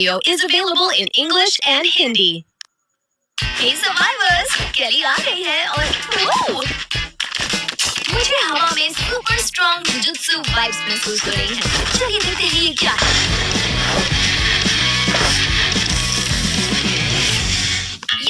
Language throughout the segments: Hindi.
video is available in English and Hindi. Hey survivors, केली आ गई है और मुझे हवा में सुपर स्ट्रॉन्ग जुजुत्सु वाइब्स महसूस हो रही हैं। चलिए देखते हैं ये क्या है।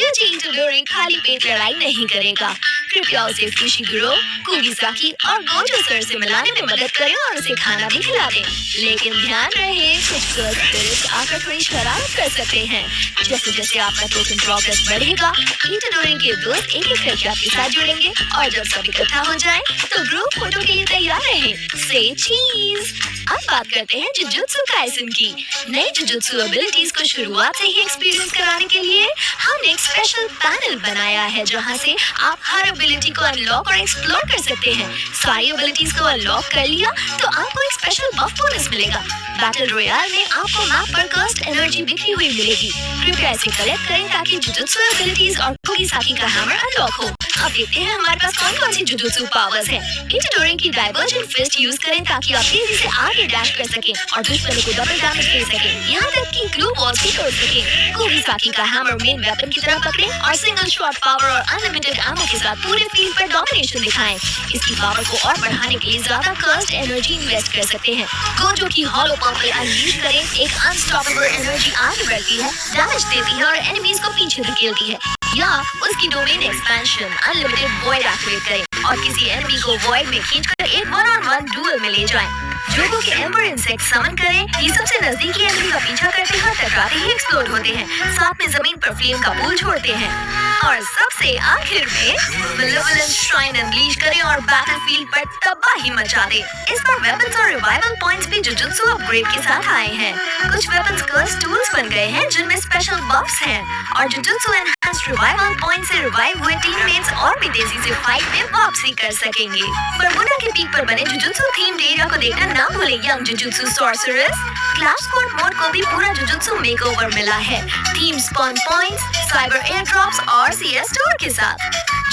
यूजी इटोडोरी खाली पेट लड़ाई नहीं करेगा। कृपया उसे फुशिगुरो, कुगिसाकी और गोजो सर से मिलाने में मदद करें और उसे खाना भी खिला दें। लेकिन ध्यान रहे, कुछ स्पिरिट्स आकर थोड़ी शरारत कर सकते हैं। जैसे जैसे आपका टोकन प्रोग्रेस बढ़ेगा, इटोडोरी के दोस्त एक एक करके आपके साथ जुड़ेंगे और जब सब इकट्ठा हो जाए तो ग्रुप फोटो के लिए तैयार रहें। से चीज। अब बात करते हैं जुजुत्सु काइसेन की। नई जुजुत्सु एबिलिटीज को शुरुआत से ही एक्सपीरियंस कराने के लिए हमने एक स्पेशल पैनल बनाया है, जहां से आप हर एबिलिटी को अनलॉक और एक्सप्लोर कर सकते हैं। सारी एबिलिटीज को अनलॉक कर लिया तो आपको एक स्पेशल बफ बोनस मिलेगा। बैटल रॉयल में आपको मैप पर कर्स्ड एनर्जी बिखरी हुई मिलेगी। कृपया इसे कलेक्ट करें ताकि जुजुत्सु एबिलिटीज और कुगिसाकी का हैमर अनलॉक हो। अब देखते हैं हमारे पास कौन कौन सी जुजुत्सु पावर्स हैं। इटोडोरी की डाइवर्जेंट फिस्ट यूज करें ताकि आप तेजी से आगे डैश कर सकें और दुश्मनों को डबल डैमेज दे सकें। यहाँ तक कि ग्लू वॉल्स भी तोड़ सकें। कुगिसाकी का हैमर मेन वेपन की तरह पकड़ें और सिंगल शॉट पावर और अनलिमिटेड एमो के साथ पूरे फील्ड पर डोमिनेशन दिखाएं। इसकी पावर को और बढ़ाने के लिए ज्यादा कर्स्ड एनर्जी इन्वेस्ट कर सकते हैं। गोजो की हॉलो पर्पल अनलीश करें। एक अनस्टॉपेबल एनर्जी आगे बढ़ती है, डैमेज देती है और एनिमीज को पीछे धकेलती है। या उसकी domain expansion unlimited void activate करें और किसी एनिमी को वॉइड में खींचकर एक 1-on-1 डुएल में ले जाएं। जोगो के एम्बर इंसेक्ट समन करें। ये सबसे नजदीकी एनिमी का पीछा करते हैं, टकराते ही एक्सप्लोड होते हैं, साथ में जमीन पर फ्लेम का पूल छोड़ते हैं। और सबसे आखिर में मेलेवोलेंट श्राइन अनलीश करें और बैटलफील्ड पर तबाही मचा दें। इस बार वेपन्स और रिवाइवल पॉइंट्स भी जुजुत्सु अपग्रेड के साथ आए हैं। कुछ वेपन्स कर्स टूल्स बन गए हैं जिनमें स्पेशल बफ्स हैं और जुजुत्सु एनहांस्ड रिवाइवल पॉइंट से रिवाइव हुए टीममेट्स और भी तेजी से फाइट में वापसी कर सकेंगे। बरमुडा के पीक पर बने जुजुत्सु थीम्ड एरिया को देखना ना भूलें। Young jujutsu sorcerers clash squad mode को भी पूरा जुजुत्सु मेकओवर मिला है। Theme spawn points, cyber air drops और सीएस स्टोर के साथ।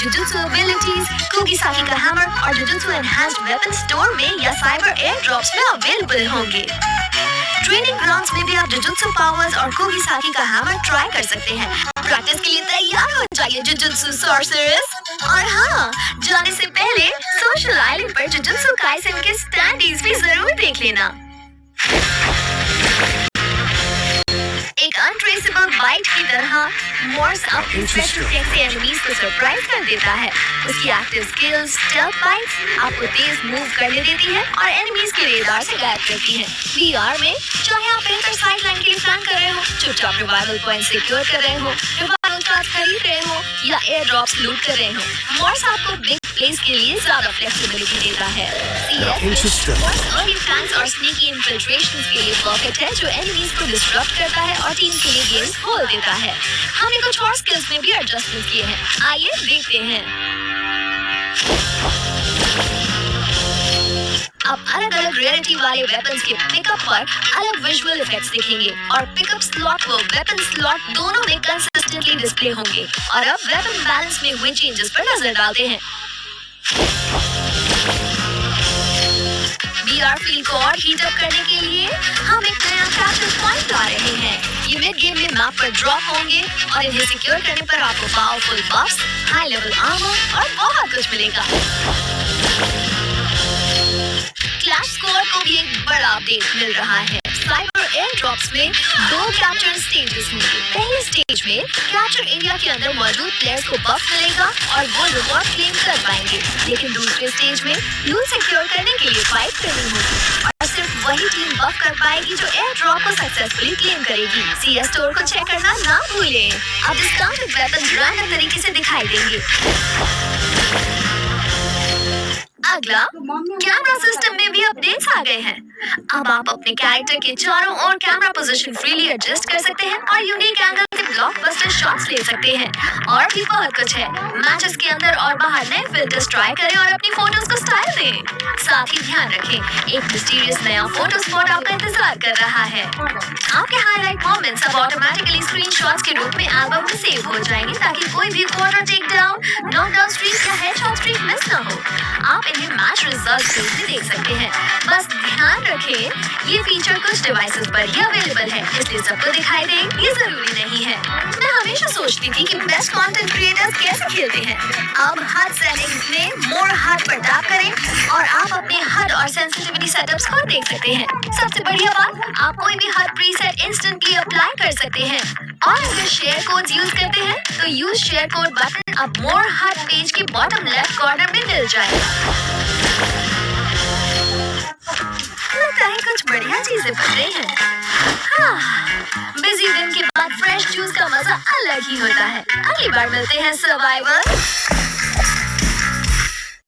जुजुत्सु एबिलिटीज, कुगिसाकी का हैमर और जुजुत्सु एनहांस्ड वेपन स्टोर में या साइबर एयर ड्रॉप्स में अवेलेबल होंगे। ट्रेनिंग ग्राउंड्स में भी आप जुजुत्सु पावर्स और कुगिसाकी का हैमर ट्राई कर सकते हैं। प्रैक्टिस के लिए तैयार हो जाइए जुजुत्सु सॉर्सरर्स। और हाँ, जाने से पहले सोशल आइलैंड पर जुजुत्सु काइसेन के स्टैंडीज भी जरूर देख लेना। एक अनट्रेसेबल बाइट की तरह मोर्स अपने स्पेशल टेक से एनिमीज को सरप्राइज कर देता है। उसकी एक्टिव स्किल्स स्टेल्थ बाइट्स आपको तेज मूव करने देती है और एनिमीज के रेडार से गायब करती है। वीआर में चाहे आप इंटर साइड लाइन के लिए प्लान कर रहे हो, चुपचाप रिवाइवल पॉइंट सिक्योर कर रहे हो, रिवाइवल कार्ड खरीद रहे हो या एयर ड्रॉप्स लूट कर रहे हो, मोर्स आपको बिग प्लेस के लिए ज्यादा फ्लेक्सिबिलिटी देता है। अर्ली प्लान्स और स्नीकी इन्फिल्ट्रेशंस के लिए परफेक्ट है, जो एनिमीज को डिस्ट्रक्ट करता है और टीम के लिए गेम्स खोल देता है। हमने कुछ और स्किल्स में भी एडजस्टमेंट किए हैं, आइए देखते हैं। आप अलग अलग रेयरिटी वाले वेपन्स के पिकअप पर अलग विजुअल इफेक्ट्स देखेंगे और पिकअप स्लॉट व वेपन स्लॉट दोनों में कंसिस्टेंटली डिस्प्ले होंगे। और अब वेपन बैलेंस में हुए चेंजेस पर नजर डालते हैं। VR फील्ड को और हीट अप करने के लिए हम एक नया कैप्चर पॉइंट ला रहे हैं। ये मिड गेम में मैप पर ड्रॉप होंगे और इन्हें सिक्योर करने पर आपको पावरफुल बफ्स, हाई लेवल आर्मर और बहुत कुछ मिलेगा। क्लैश स्कोर को भी एक बड़ा अपडेट मिल रहा है। साइबर एयर ड्रॉप्स में 2 कैप्चर स्टेजेस होंगे। पहले स्टेज में कैप्चर एरिया के अंदर मौजूद प्लेयर्स को बफ मिलेगा और वो रिवॉर्ड क्लेम कर पाएंगे। लेकिन दूसरे स्टेज में लूट सिक्योर करने के लिए फाइट करनी होगी और सिर्फ वही टीम बफ कर पाएगी जो एयर ड्रॉप को सक्सेसफुली क्लेम करेगी। सीएस स्टोर को चेक करना ना भूलें। अब डिस्काउंटेड वेपन रैंडम तरीके से दिखाई देंगे। अगला, कैमरा सिस्टम में भी अपडेट्स आ गए हैं। अब आप अपने कैरेक्टर के चारों ओर कैमरा पोजीशन फ्रीली एडजस्ट कर सकते हैं और यूनिक एंगल से ब्लॉकबस्टर शॉट्स ले सकते हैं। और भी बहुत कुछ है। मैचेस के अंदर और बाहर नए फिल्टर्स ट्राई करें और अपनी फोटोज को स्टाइल दें। साथ ही ध्यान रखें, एक मिस्टीरियस नया फोटो स्पॉट आपका इंतजार कर रहा है। आपके हाईलाइट मोमेंट्स अब ऑटोमेटिकली स्क्रीनशॉट्स के रूप में एल्बम में सेव हो जाएंगे, ताकि कोई भी quarter take down, knockdown streak या हेडशॉट स्ट्रीक मिस ना हो। आप इन्हें मैच रिजल्ट पेज में देख सकते हैं। बस ध्यान रखें, ये फीचर कुछ डिवाइसेस पर ही अवेलेबल है, इसलिए सबको दिखाई दे ये जरूरी नहीं है। मैं हमेशा सोचती थी कि बेस्ट कंटेंट क्रिएटर्स कैसे खेलते हैं। अब HUD सेटिंग्स में मोर HUD पर टैप करें और आप अपने HUD और सेंसिटिविटी सेटअप्स को देख सकते हैं। सबसे बढ़िया बात, आप कोई भी HUD प्रीसेट इंस्टेंटली अप्लाई कर सकते हैं। और अगर शेयर कोड्स यूज करते हैं तो यूज शेयर कोड बटन अब मोर HUD पेज के बॉटम लेफ्ट कॉर्नर में मिल जाएगा। लगता है कुछ बढ़िया चीजें बन रही हैं। बिजी दिन के बाद फ्रेश जूस का मजा अलग ही होता है। अगली बार मिलते हैं सर्वाइवर।